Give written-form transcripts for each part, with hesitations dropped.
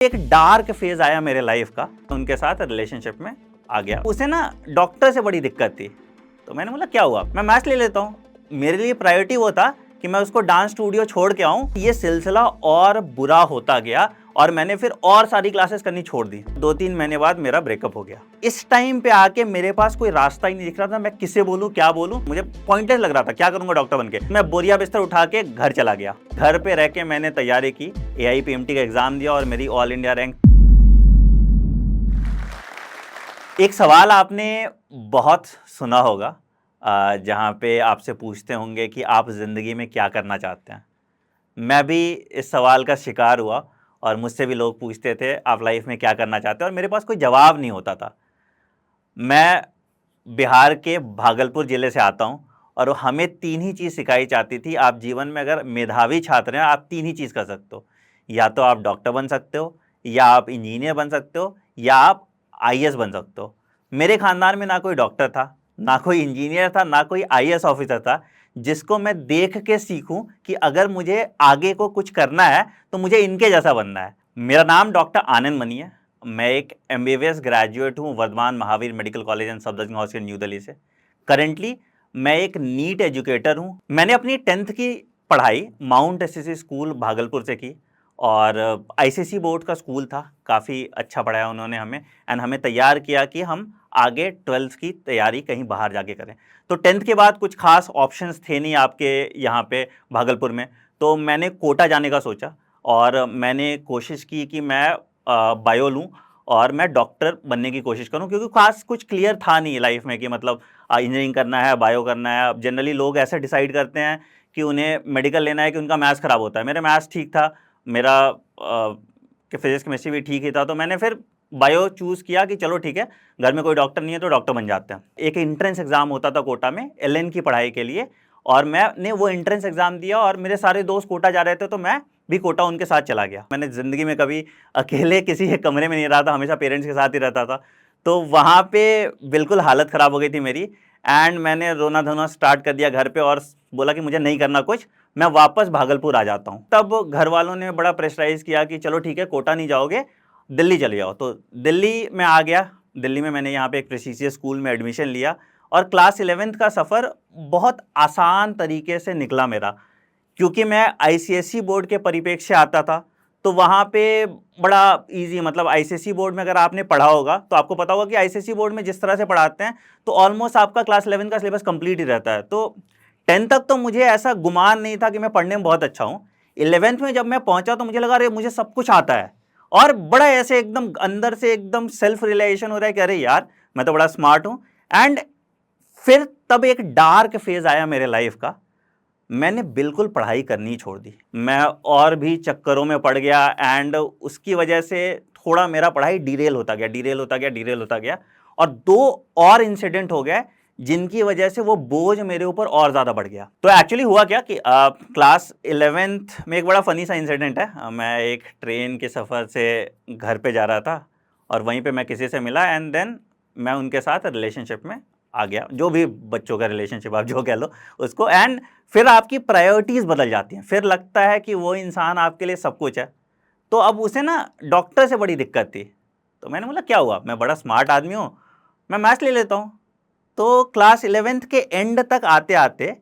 एक dark phase आया मेरे लाइफ का, उनके साथ रिलेशनशिप में आ गया। उसे ना डॉक्टर से बड़ी दिक्कत थी, तो मैंने बोला क्या हुआ, मैं मैथ्स ले लेता हूँ। मेरे लिए प्रायोरिटी वो था कि मैं उसको डांस स्टूडियो छोड़ के आऊँ। ये सिलसिला और बुरा होता गया और मैंने फिर और सारी क्लासेस करनी छोड़ दी। 2-3 महीने बाद मेरा ब्रेकअप हो गया। इस टाइम पे आके मेरे पास कोई रास्ता ही नहीं दिख रहा था, मैं किसे बोलूँ क्या बोलूँ, मुझे पॉइंटलेस लग रहा था। क्या करूंगा डॉक्टर बनके। मैं बोरिया बिस्तर उठा के घर चला गया। घर पे रह के मैंने तैयारी की, AIPMT का एग्जाम दिया और मेरी ऑल इंडिया रैंक। एक सवाल आपने बहुत सुना होगा, जहाँ पे आपसे पूछते होंगे कि आप ज़िंदगी में क्या करना चाहते हैं। मैं भी इस सवाल का शिकार हुआ और मुझसे भी लोग पूछते थे आप लाइफ में क्या करना चाहते हैं, और मेरे पास कोई जवाब नहीं होता था। मैं बिहार के भागलपुर ज़िले से आता हूँ और हमें 3 ही चीज़ सिखाई जाती थी। आप जीवन में अगर मेधावी छात्र हैं, आप 3 ही चीज़ कर सकते हो। या तो आप डॉक्टर बन सकते हो, या आप इंजीनियर बन सकते हो, या आप IAS बन सकते हो। मेरे ख़ानदान में ना कोई डॉक्टर था, ना कोई इंजीनियर था, ना कोई IAS ऑफिसर था जिसको मैं देख के सीखूं कि अगर मुझे आगे को कुछ करना है तो मुझे इनके जैसा बनना है। मेरा नाम डॉक्टर आनंद मनी है। मैं एक MBBS ग्रेजुएट हूँ Vardhman Mahavir medical college and Safdarjung hospital new Delhi से। करेंटली मैं एक नीट एजुकेटर हूँ। मैंने अपनी 10th की पढ़ाई माउंट SCC स्कूल भागलपुर से की, और ICC बोर्ड का स्कूल था, काफ़ी अच्छा पढ़ाया उन्होंने हमें एंड हमें तैयार किया कि हम आगे 12th की तैयारी कहीं बाहर जाके करें। तो 10th के बाद कुछ खास ऑप्शंस थे नहीं आपके यहाँ पे भागलपुर में, तो मैंने कोटा जाने का सोचा और मैंने कोशिश की कि मैं बायो लूँ और मैं डॉक्टर बनने की कोशिश करूँ, क्योंकि खास कुछ क्लियर था नहीं लाइफ में कि मतलब इंजीनियरिंग करना है, बायो करना है। अब जनरली लोग ऐसे डिसाइड करते हैं कि उन्हें मेडिकल लेना है कि उनका मैथ्स ख़राब होता है। मेरा मैथ्स ठीक था, मेरा फिजिक्स केमिस्ट्री भी ठीक ही था, तो मैंने फिर बायो चूज़ किया कि चलो ठीक है, घर में कोई डॉक्टर नहीं है तो डॉक्टर बन जाते हैं। एक एंट्रेंस एग्ज़ाम होता था कोटा में LN की पढ़ाई के लिए, और मैंने वो एंट्रेंस एग्ज़ाम दिया और मेरे सारे दोस्त कोटा जा रहे थे तो मैं भी कोटा उनके साथ चला गया। मैंने ज़िंदगी में कभी अकेले किसी एक कमरे में नहीं रहा था, हमेशा पेरेंट्स के साथ ही रहता था। तो वहाँ पे बिल्कुल हालत ख़राब हो गई थी मेरी, एंड मैंने रोना धोना स्टार्ट कर दिया घर पे और बोला कि मुझे नहीं करना कुछ, मैं वापस भागलपुर आ जाता हूँ। तब घर वालों ने बड़ा प्रेशराइज़ किया कि चलो ठीक है, कोटा नहीं जाओगे, दिल्ली चले जाओ। तो दिल्ली में आ गया। दिल्ली में मैंने यहाँ पे एक प्रेस्टीजियस स्कूल में एडमिशन लिया और क्लास 11th का सफ़र बहुत आसान तरीके से निकला मेरा, क्योंकि मैं ICSE बोर्ड के परिप्रेक्ष्य से आता था। तो वहाँ पे बड़ा इजी, मतलब ICSE बोर्ड में अगर आपने पढ़ा होगा तो आपको पता होगा कि ICSE बोर्ड में जिस तरह से पढ़ाते हैं तो ऑलमोस्ट आपका क्लास 11 का सिलेबस कंप्लीट ही रहता है। तो 10 तक तो मुझे ऐसा गुमान नहीं था कि मैं पढ़ने में बहुत अच्छा हूँ। 11th में जब मैं पहुँचा तो मुझे लगा अरे मुझे सब कुछ आता है, और बड़ा ऐसे एकदम अंदर से एकदम सेल्फ रियलाइजेशन हो रहा है कि अरे यार मैं तो बड़ा स्मार्ट हूँ। एंड फिर तब एक डार्क फेज आया मेरे लाइफ का। मैंने बिल्कुल पढ़ाई करनी छोड़ दी, मैं और भी चक्करों में पड़ गया एंड उसकी वजह से थोड़ा मेरा पढ़ाई डिरेल होता गया, और 2 और इंसिडेंट हो गए जिनकी वजह से वो बोझ मेरे ऊपर और ज़्यादा बढ़ गया। तो एक्चुअली हुआ क्या कि क्लास 11th में एक बड़ा फ़नी सा इंसिडेंट है। मैं एक ट्रेन के सफ़र से घर पे जा रहा था और वहीं पे मैं किसी से मिला एंड देन मैं उनके साथ रिलेशनशिप में आ गया, जो भी बच्चों का रिलेशनशिप आप जो कह लो उसको। एंड फिर आपकी प्रायोरिटीज़ बदल जाती हैं, फिर लगता है कि वो इंसान आपके लिए सब कुछ है। तो अब उसे ना डॉक्टर से बड़ी दिक्कत थी, तो मैंने बोला क्या हुआ, मैं बड़ा स्मार्ट आदमी हूँ, मैं मैथ्स ले लेता हूँ। तो क्लास 11th के एंड तक आते आते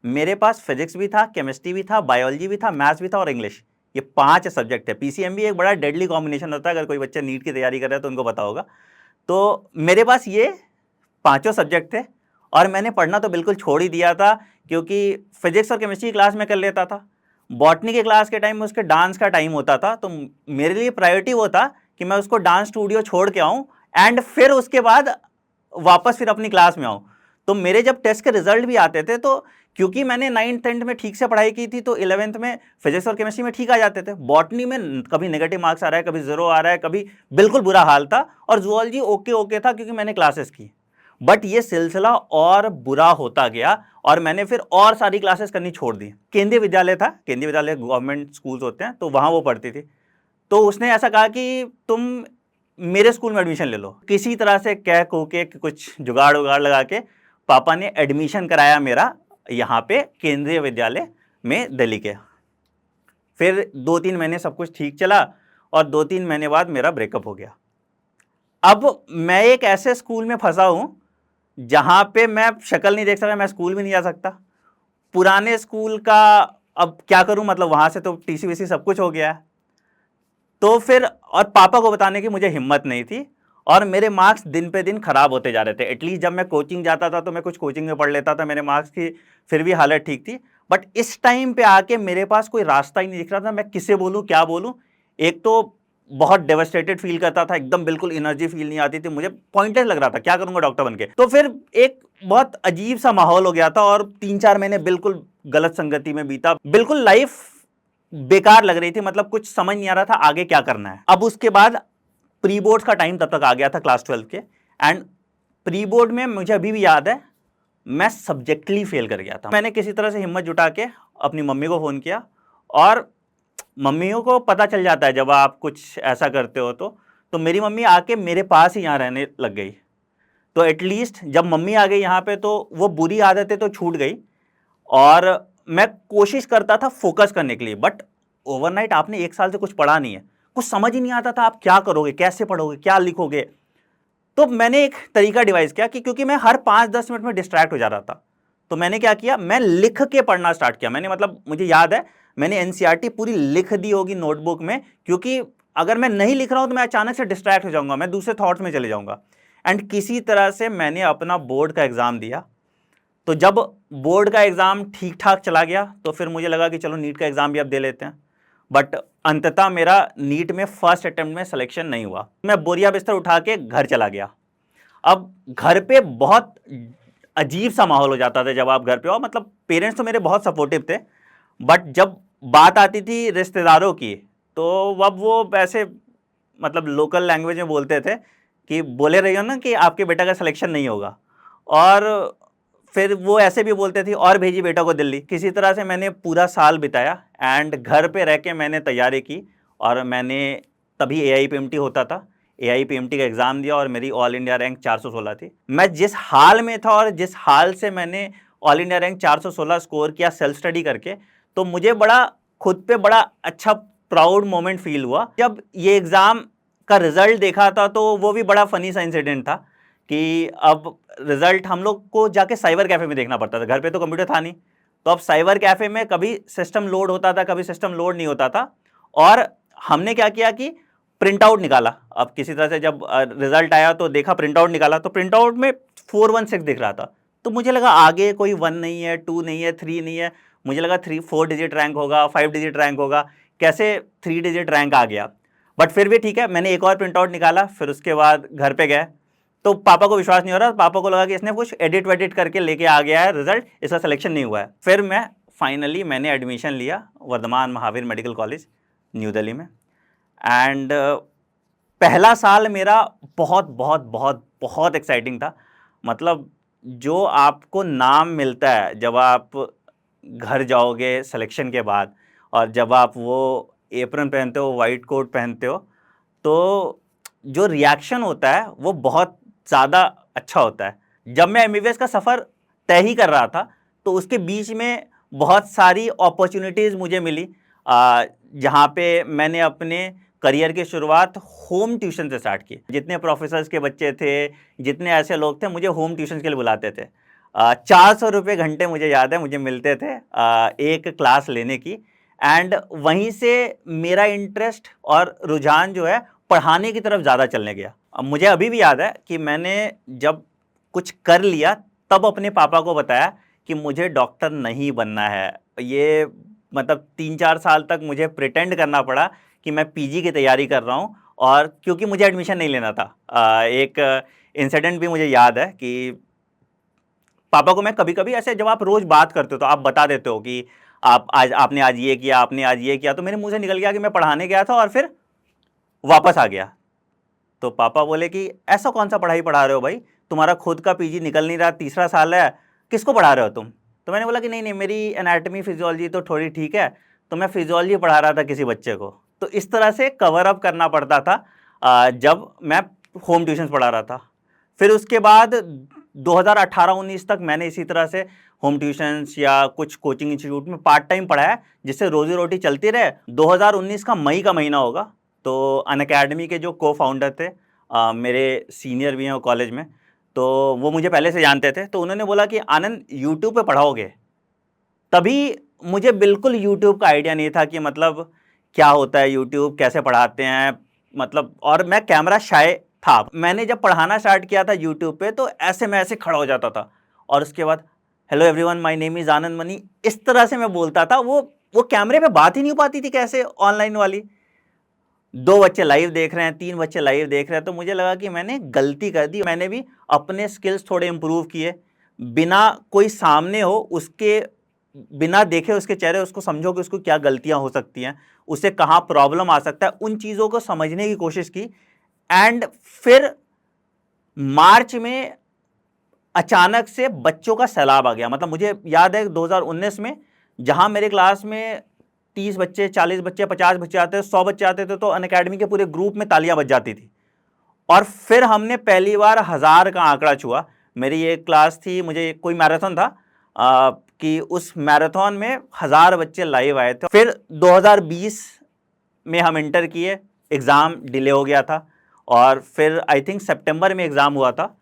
मेरे पास फिजिक्स भी था, केमिस्ट्री भी था, बायोलॉजी भी था, मैथ्स भी था और इंग्लिश, ये 5 सब्जेक्ट है। PCMB एक बड़ा डेडली कॉम्बिनेशन होता है, अगर कोई बच्चा नीट की तैयारी कर रहा है तो उनको पता होगा। तो मेरे पास ये 5 सब्जेक्ट थे और मैंने पढ़ना तो बिल्कुल छोड़ ही दिया था, क्योंकि फिजिक्स और केमिस्ट्री क्लास में कर लेता था। बॉटनी के क्लास के टाइम में उसके डांस का टाइम होता था, तो मेरे लिए प्रायोरिटी वो था कि मैं उसको डांस स्टूडियो छोड़ के आऊँ एंड फिर उसके बाद वापस फिर अपनी क्लास में आऊँ। तो मेरे जब टेस्ट के रिजल्ट भी आते थे, तो क्योंकि मैंने 9th 10th में ठीक से पढ़ाई की थी, तो 11th में फिजिक्स और केमिस्ट्री में ठीक आ जाते थे। बॉटनी में कभी नेगेटिव मार्क्स आ रहा है, कभी 0 आ रहा है, कभी बिल्कुल बुरा हाल था, और जूलॉजी ओके ओके था क्योंकि मैंने क्लासेस की। बट ये सिलसिला और बुरा होता गया और मैंने फिर और सारी क्लासेस करनी छोड़ दी। केंद्रीय विद्यालय था, केंद्रीय विद्यालय गवर्नमेंट स्कूल्स होते हैं, तो वहाँ वो पढ़ती थी। तो उसने ऐसा कहा कि तुम मेरे स्कूल में एडमिशन ले लो। किसी तरह से कह को के कुछ जुगाड़ उगाड़ लगा के पापा ने एडमिशन कराया मेरा यहाँ पे केंद्रीय विद्यालय में दिल्ली के। फिर 2-3 महीने सब कुछ ठीक चला और 2-3 महीने बाद मेरा ब्रेकअप हो गया। अब मैं एक ऐसे स्कूल में फंसा हूं जहां पे मैं शक्ल नहीं देख सकता, मैं स्कूल भी नहीं जा सकता। पुराने स्कूल का अब क्या करूं, मतलब वहां से तो टीसी वीसी सब कुछ हो गया है। तो फिर और पापा को बताने की मुझे हिम्मत नहीं थी, और मेरे मार्क्स दिन पे दिन खराब होते जा रहे थे। एटलीस्ट जब मैं कोचिंग जाता था तो मैं कुछ कोचिंग में पढ़ लेता था, मेरे मार्क्स की फिर भी हालत ठीक थी। बट इस टाइम पे आके मेरे पास कोई रास्ता ही नहीं दिख रहा था, मैं किसे बोलूं क्या बोलूं। एक तो बहुत डेवास्टेटेड फील करता था, एकदम बिल्कुल एनर्जी फील नहीं आती थी, मुझे पॉइंटलेस लग रहा था क्या करूंगा डॉक्टर बनके। तो फिर एक बहुत अजीब सा माहौल हो गया था, और 3-4 महीने बिल्कुल गलत संगति में बीता, बिल्कुल लाइफ बेकार लग रही थी, मतलब कुछ समझ नहीं आ रहा था आगे क्या करना है। अब उसके बाद प्री बोर्ड का टाइम तब तक आ गया था क्लास 12 के, एंड प्री बोर्ड में मुझे अभी भी याद है मैं सब्जेक्टली फेल कर गया था। मैंने किसी तरह से हिम्मत जुटा के अपनी मम्मी को फ़ोन किया, और मम्मियों को पता चल जाता है जब आप कुछ ऐसा करते हो तो मेरी मम्मी आके मेरे पास ही यहाँ रहने लग गई। तो एटलीस्ट जब मम्मी आ गई यहाँ पे तो वो बुरी आदतें तो छूट गई, और मैं कोशिश करता था फोकस करने के लिए। बट ओवरनाइट आपने 1 साल से कुछ पढ़ा नहीं है, कुछ समझ ही नहीं आता था आप क्या करोगे, कैसे पढ़ोगे, क्या लिखोगे। तो मैंने एक तरीका डिवाइस किया कि क्योंकि मैं हर 5-10 मिनट में डिस्ट्रैक्ट हो जा रहा था, तो मैंने क्या किया, मैं लिख के पढ़ना स्टार्ट किया। मैंने मतलब मुझे याद है मैंने एनसीईआरटी पूरी लिख दी होगी नोटबुक में, क्योंकि अगर मैं नहीं लिख रहा हूं तो मैं अचानक से डिस्ट्रैक्ट हो जाऊंगा, मैं दूसरे थॉट्स में चले जाऊंगा। एंड किसी तरह से मैंने अपना बोर्ड का एग्जाम दिया। तो जब बोर्ड का एग्जाम ठीक ठाक चला गया तो फिर मुझे लगा कि चलो नीट का एग्जाम भी अब दे लेते हैं। बट अंततः मेरा नीट में फर्स्ट अटेम्प्ट में सिलेक्शन नहीं हुआ। मैं बोरिया बिस्तर उठा के घर चला गया। अब घर पे बहुत अजीब सा माहौल हो जाता था जब आप घर पे हो, मतलब पेरेंट्स तो मेरे बहुत सपोर्टिव थे, बट जब बात आती थी रिश्तेदारों की तो अब वो ऐसे मतलब लोकल लैंग्वेज में बोलते थे कि बोले रही हो ना कि आपके बेटा का सिलेक्शन नहीं होगा, और फिर वो ऐसे भी बोलते थे और भेजी बेटा को दिल्ली। किसी तरह से मैंने पूरा साल बिताया, एंड घर पे रह के मैंने तैयारी की, और मैंने तभी AIPMT होता था, AIPMT का एग्ज़ाम दिया, और मेरी ऑल इंडिया रैंक 416 थी। मैं जिस हाल में था और जिस हाल से मैंने ऑल इंडिया रैंक 416 स्कोर किया सेल्फ स्टडी करके, तो मुझे बड़ा खुद पे बड़ा अच्छा प्राउड मोमेंट फील हुआ। जब ये एग्ज़ाम का रिजल्ट देखा था तो वो भी बड़ा फनी सा इंसिडेंट था कि अब रिजल्ट हम लोग को जाके साइबर कैफ़े में देखना पड़ता था, घर पे तो कंप्यूटर था नहीं। तो अब साइबर कैफ़े में कभी सिस्टम लोड होता था, कभी सिस्टम लोड नहीं होता था, और हमने क्या किया कि प्रिंट आउट निकाला। अब किसी तरह से जब रिजल्ट आया तो देखा, प्रिंट आउट निकाला, तो प्रिंट आउट में 416 दिख रहा था। तो मुझे लगा आगे कोई 1 नहीं है, 2 नहीं है, 3 नहीं है, मुझे लगा 4 डिजिट रैंक होगा, 5 डिजिट रैंक होगा, कैसे 3 डिजिट रैंक आ गया। बट फिर भी ठीक है, मैंने एक और प्रिंट आउट निकाला। फिर उसके बाद घर पे गए तो पापा को विश्वास नहीं हो रहा, पापा को लगा कि इसने कुछ एडिट वेडिट करके लेके आ गया है रिजल्ट, इसका सिलेक्शन नहीं हुआ है। फिर फाइनली मैंने एडमिशन लिया Vardhman Mahavir medical college new Delhi में, एंड पहला साल मेरा बहुत बहुत बहुत बहुत एक्साइटिंग था। मतलब जो आपको नाम मिलता है जब आप घर जाओगे सिलेक्शन के बाद, और जब आप वो एप्रन पहनते हो, वाइट कोट पहनते हो, तो जो रिएक्शन होता है वो बहुत ज़्यादा अच्छा होता है। जब मैं MBBS का सफ़र तय ही कर रहा था तो उसके बीच में बहुत सारी अपॉर्चुनिटीज़ मुझे मिली, जहाँ पे मैंने अपने करियर की शुरुआत होम ट्यूशन से स्टार्ट की। जितने प्रोफेसर्स के बच्चे थे, जितने ऐसे लोग थे, मुझे होम ट्यूशन के लिए बुलाते थे। 400 रुपये घंटे मुझे याद है मुझे मिलते थे एक क्लास लेने की, एंड वहीं से मेरा इंटरेस्ट और रुझान जो है पढ़ाने की तरफ ज़्यादा चलने गया। अब मुझे अभी भी याद है कि मैंने जब कुछ कर लिया तब अपने पापा को बताया कि मुझे डॉक्टर नहीं बनना है। ये मतलब 3-4 साल तक मुझे प्रिटेंड करना पड़ा कि मैं PG की तैयारी कर रहा हूँ, और क्योंकि मुझे एडमिशन नहीं लेना था। एक इंसिडेंट भी मुझे याद है कि पापा को मैं कभी कभी ऐसे जब आप रोज़ बात करते हो तो आप बता देते हो कि आपने आज ये किया, आपने आज ये किया, तो मेरे मुंह से निकल गया कि मैं पढ़ाने गया था और फिर वापस आ गया। तो पापा बोले कि ऐसा कौन सा पढ़ाई पढ़ा रहे हो भाई, तुम्हारा खुद का PG निकल नहीं रहा, तीसरा साल है, किसको पढ़ा रहे हो तुम। तो मैंने बोला कि नहीं नहीं, मेरी एनाटमी फिजियोलॉजी तो थोड़ी ठीक है, तो मैं फिजियोलॉजी पढ़ा रहा था किसी बच्चे को। तो इस तरह से कवर अप करना पड़ता था जब मैं होम ट्यूशन पढ़ा रहा था। फिर उसके बाद 2018-19 तक मैंने इसी तरह से होम ट्यूशन्स या कुछ कोचिंग इंस्टीट्यूट में पार्ट टाइम पढ़ाया, जिससे रोजी रोटी चलती रहे। 2019 का मई का महीना होगा, तो तो अनअकैडमी के जो को फाउंडर थे, मेरे सीनियर भी हैं वो कॉलेज में, तो वो मुझे पहले से जानते थे। तो उन्होंने बोला कि आनंद यूट्यूब पे पढ़ाओगे? तभी मुझे बिल्कुल यूट्यूब का आइडिया नहीं था कि मतलब क्या होता है यूट्यूब, कैसे पढ़ाते हैं, मतलब, और मैं कैमरा शाय था। मैंने जब पढ़ाना स्टार्ट किया था यूट्यूब पे तो ऐसे मैं ऐसे खड़ा हो जाता था और उसके बाद hello everyone my name is Anand money, इस तरह से मैं बोलता था। वो कैमरे पे बात ही नहीं हो पाती थी कैसे ऑनलाइन वाली। 2 बच्चे लाइव देख रहे हैं, 3 बच्चे लाइव देख रहे हैं, तो मुझे लगा कि मैंने गलती कर दी। मैंने भी अपने स्किल्स थोड़े इंप्रूव किए, बिना कोई सामने हो उसके, बिना देखे उसके चेहरे, उसको समझो कि उसको क्या गलतियां हो सकती हैं, उसे कहाँ प्रॉब्लम आ सकता है, उन चीज़ों को समझने की कोशिश की। एंड फिर मार्च में अचानक से बच्चों का सैलाब आ गया। मतलब मुझे याद है 2019 में, जहां मेरे क्लास में 30 बच्चे, 40 बच्चे, 50 बच्चे आते थे, 100 बच्चे आते थे, तो अनअकैडमी के पूरे ग्रुप में तालियां बज जाती थी। और फिर हमने पहली बार 1000 का आंकड़ा छुआ। मेरी एक क्लास थी, मुझे कोई मैराथन था, कि उस मैराथन में 1000 बच्चे लाइव आए थे। फिर 2020 में हम इंटर किए, एग्ज़ाम डिले हो गया था और फिर आई थिंक सितंबर में एग्ज़ाम हुआ था।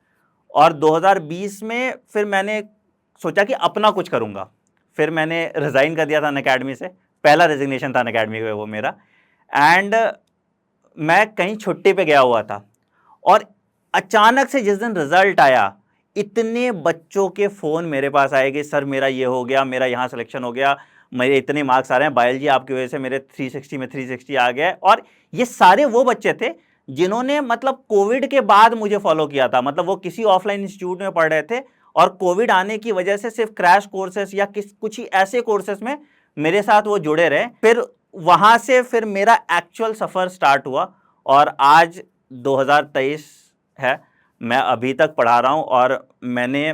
और 2020 में फिर मैंने सोचा कि अपना कुछ करूँगा। फिर मैंने रिज़ाइन कर दिया था अनअकैडमी से, पहला रेजिग्नेशन था अनअकैडमी का वो मेरा। एंड मैं कहीं छुट्टी पे गया हुआ था और अचानक से जिस दिन रिजल्ट आया, इतने बच्चों के फ़ोन मेरे पास आए कि सर मेरा ये हो गया, मेरा यहाँ सिलेक्शन हो गया, मेरे इतने मार्क्स आ रहे हैं, बायोलॉजी आपकी वजह से मेरे 360 में 360 आ गया। और ये सारे वो बच्चे थे जिन्होंने मतलब कोविड के बाद मुझे फॉलो किया था। मतलब वो किसी ऑफलाइन इंस्टीट्यूट में पढ़ रहे थे और कोविड आने की वजह से सिर्फ क्रैश कोर्सेस या कुछ ही ऐसे कोर्सेस में मेरे साथ वो जुड़े रहे। फिर वहाँ से फिर मेरा एक्चुअल सफ़र स्टार्ट हुआ और आज 2023 है, मैं अभी तक पढ़ा रहा हूँ और मैंने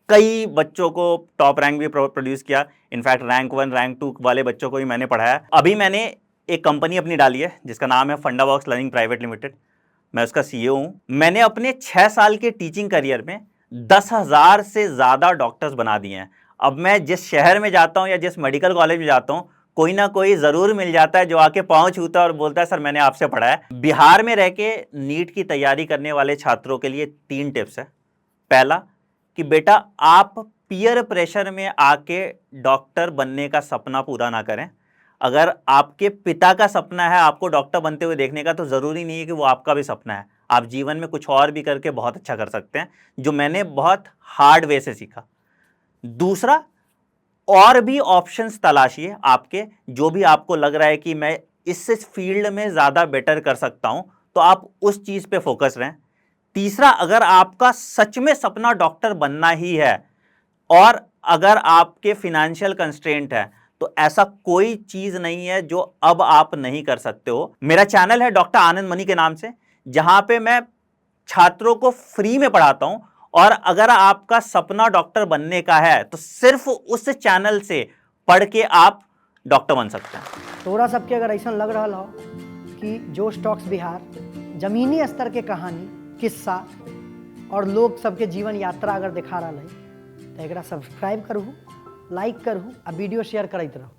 कई बच्चों को टॉप रैंक भी प्रोड्यूस किया। इनफैक्ट रैंक 1, रैंक 2 वाले बच्चों को भी मैंने पढ़ाया। अभी मैंने एक कंपनी अपनी डाली है जिसका नाम है फंडाबॉक्स लर्निंग प्राइवेट लिमिटेड, मैं उसका सीईओ हूँ। मैंने अपने 6 साल के टीचिंग करियर में 10,000 से ज़्यादा डॉक्टर्स बना दिए हैं। अब मैं जिस शहर में जाता हूँ या जिस मेडिकल कॉलेज में जाता हूँ, कोई ना कोई ज़रूर मिल जाता है जो आके पाँव छूता है और बोलता है सर मैंने आपसे पढ़ा है। बिहार में रह के नीट की तैयारी करने वाले छात्रों के लिए 3 टिप्स है। पहला कि बेटा आप पीयर प्रेशर में आके डॉक्टर बनने का सपना पूरा ना करें। अगर आपके पिता का सपना है आपको डॉक्टर बनते हुए देखने का, तो ज़रूरी नहीं है कि वो आपका भी सपना है। आप जीवन में कुछ और भी करके बहुत अच्छा कर सकते हैं, जो मैंने बहुत हार्ड वे से सीखा। दूसरा, और भी ऑप्शंस तलाशिए आपके, जो भी आपको लग रहा है कि मैं इस फील्ड में ज़्यादा बेटर कर सकता हूं, तो आप उस चीज़ पे फोकस रहें। तीसरा, अगर आपका सच में सपना डॉक्टर बनना ही है और अगर आपके फिनेंशियल कंस्ट्रेंट है, तो ऐसा कोई चीज नहीं है जो अब आप नहीं कर सकते हो। मेरा चैनल है डॉक्टर आनंद मनी के नाम से, जहां पे मैं छात्रों को फ्री में पढ़ाता हूं। और अगर आपका सपना डॉक्टर बनने का है तो सिर्फ उस चैनल से पढ़ के आप डॉक्टर बन सकते हैं। तोरा सबके अगर ऐसा लग रहा हो कि जोश टॉक्स बिहार जमीनी स्तर के कहानी, किस्सा और लोग सबके जीवन यात्रा अगर दिखा रहा है तो एकरा सब्सक्राइब करूँ, लाइक करूँ और वीडियो शेयर करते रहूँ।